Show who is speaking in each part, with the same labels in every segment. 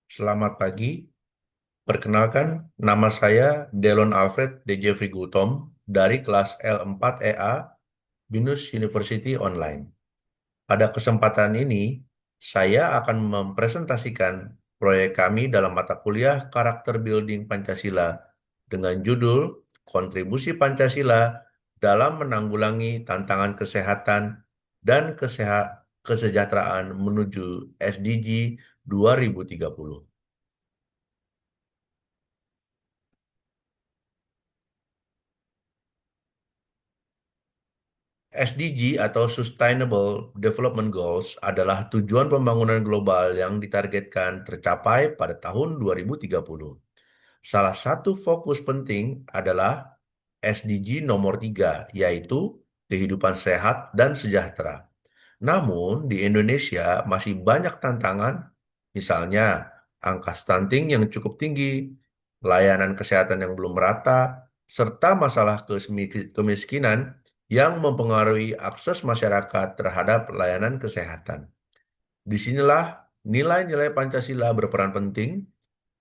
Speaker 1: Selamat pagi. Perkenalkan, nama saya Delon Alfred D. Jeffrey Gultom dari kelas L4 EA Binus University Online. Pada kesempatan ini, saya akan mempresentasikan proyek kami dalam mata kuliah Karakter Building Pancasila dengan judul Kontribusi Pancasila dalam Menanggulangi Tantangan Kesehatan dan Kesejahteraan menuju SDG 2030. SDG atau Sustainable Development Goals adalah tujuan pembangunan global yang ditargetkan tercapai pada tahun 2030. Salah satu fokus penting adalah SDG nomor 3, yaitu kehidupan sehat dan sejahtera. Namun, di Indonesia masih banyak tantangan, misalnya angka stunting yang cukup tinggi, layanan kesehatan yang belum merata, serta masalah kemiskinan yang mempengaruhi akses masyarakat terhadap layanan kesehatan. Disinilah nilai-nilai Pancasila berperan penting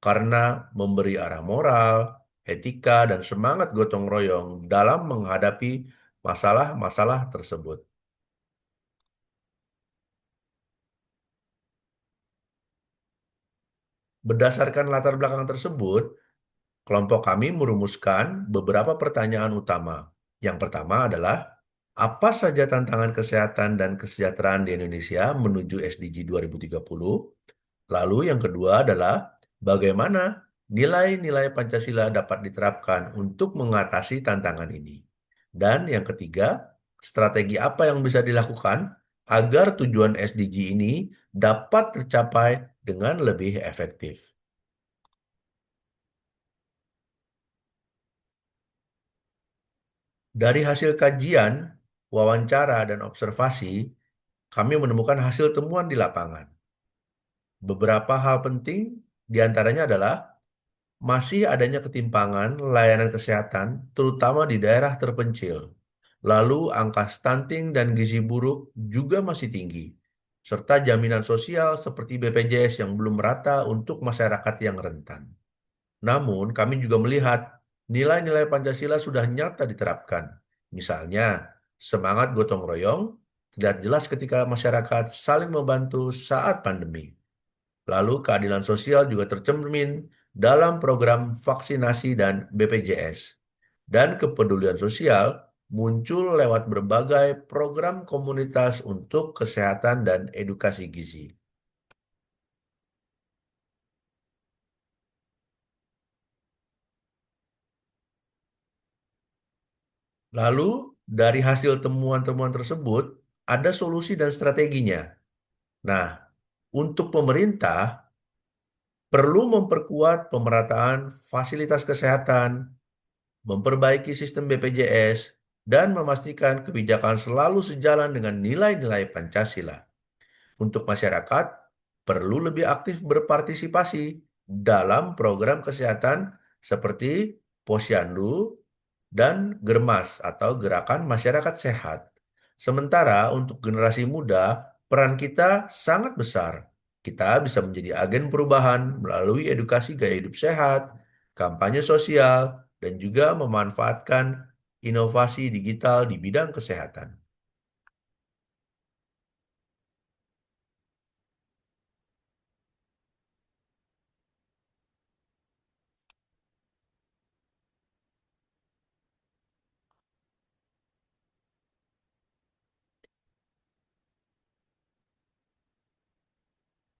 Speaker 1: karena memberi arah moral, etika, dan semangat gotong royong dalam menghadapi masalah-masalah tersebut. Berdasarkan latar belakang tersebut, kelompok kami merumuskan beberapa pertanyaan utama. Yang pertama adalah, apa saja tantangan kesehatan dan kesejahteraan di Indonesia menuju SDG 2030? Lalu yang kedua adalah, bagaimana nilai-nilai Pancasila dapat diterapkan untuk mengatasi tantangan ini? Dan yang ketiga, strategi apa yang bisa dilakukan agar tujuan SDG ini dapat tercapai dengan lebih efektif? Dari hasil kajian, wawancara, dan observasi, kami menemukan hasil temuan di lapangan. Beberapa hal penting diantaranya adalah masih adanya ketimpangan layanan kesehatan, terutama di daerah terpencil. Lalu, angka stunting dan gizi buruk juga masih tinggi, serta jaminan sosial seperti BPJS yang belum merata untuk masyarakat yang rentan. Namun, kami juga melihat nilai-nilai Pancasila sudah nyata diterapkan. Misalnya, semangat gotong royong terlihat jelas ketika masyarakat saling membantu saat pandemi. Lalu, keadilan sosial juga tercermin dalam program vaksinasi dan BPJS. Dan kepedulian sosial muncul lewat berbagai program komunitas untuk kesehatan dan edukasi gizi. Lalu, dari hasil temuan-temuan tersebut, ada solusi dan strateginya. Nah, untuk pemerintah perlu memperkuat pemerataan fasilitas kesehatan, memperbaiki sistem BPJS, dan memastikan kebijakan selalu sejalan dengan nilai-nilai Pancasila. Untuk masyarakat, perlu lebih aktif berpartisipasi dalam program kesehatan seperti Posyandu dan Germas atau Gerakan Masyarakat Sehat. Sementara untuk generasi muda, peran kita sangat besar. Kita bisa menjadi agen perubahan melalui edukasi gaya hidup sehat, kampanye sosial, dan juga memanfaatkan inovasi digital di bidang kesehatan.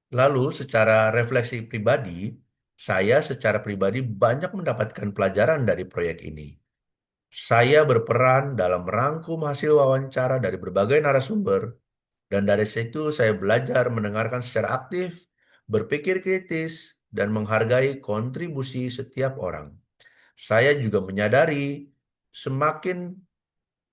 Speaker 1: Lalu, secara refleksi pribadi, saya secara pribadi banyak mendapatkan pelajaran dari proyek ini. Saya berperan dalam merangkum hasil wawancara dari berbagai narasumber, dan dari situ saya belajar mendengarkan secara aktif, berpikir kritis, dan menghargai kontribusi setiap orang. Saya juga semakin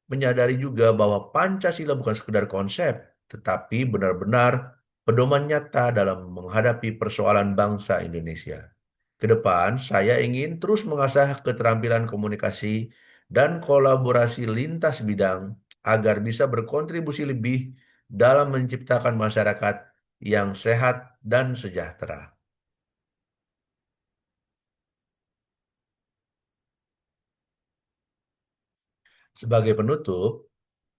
Speaker 1: menyadari juga bahwa Pancasila bukan sekedar konsep, tetapi benar-benar pedoman nyata dalam menghadapi persoalan bangsa Indonesia. Ke depan, saya ingin terus mengasah keterampilan komunikasi dan kolaborasi lintas bidang agar bisa berkontribusi lebih dalam menciptakan masyarakat yang sehat dan sejahtera. Sebagai penutup,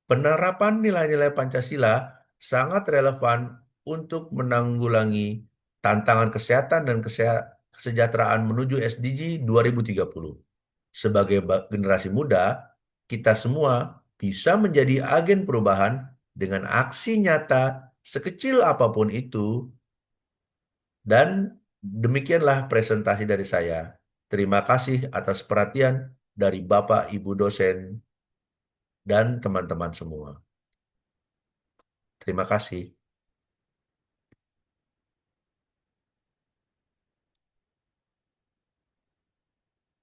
Speaker 1: penerapan nilai-nilai Pancasila sangat relevan untuk menanggulangi tantangan kesehatan dan kesejahteraan menuju SDG 2030. Sebagai generasi muda, kita semua bisa menjadi agen perubahan dengan aksi nyata sekecil apapun itu. Dan demikianlah presentasi dari saya. Terima kasih atas perhatian dari Bapak, Ibu dosen, dan teman-teman semua. Terima kasih.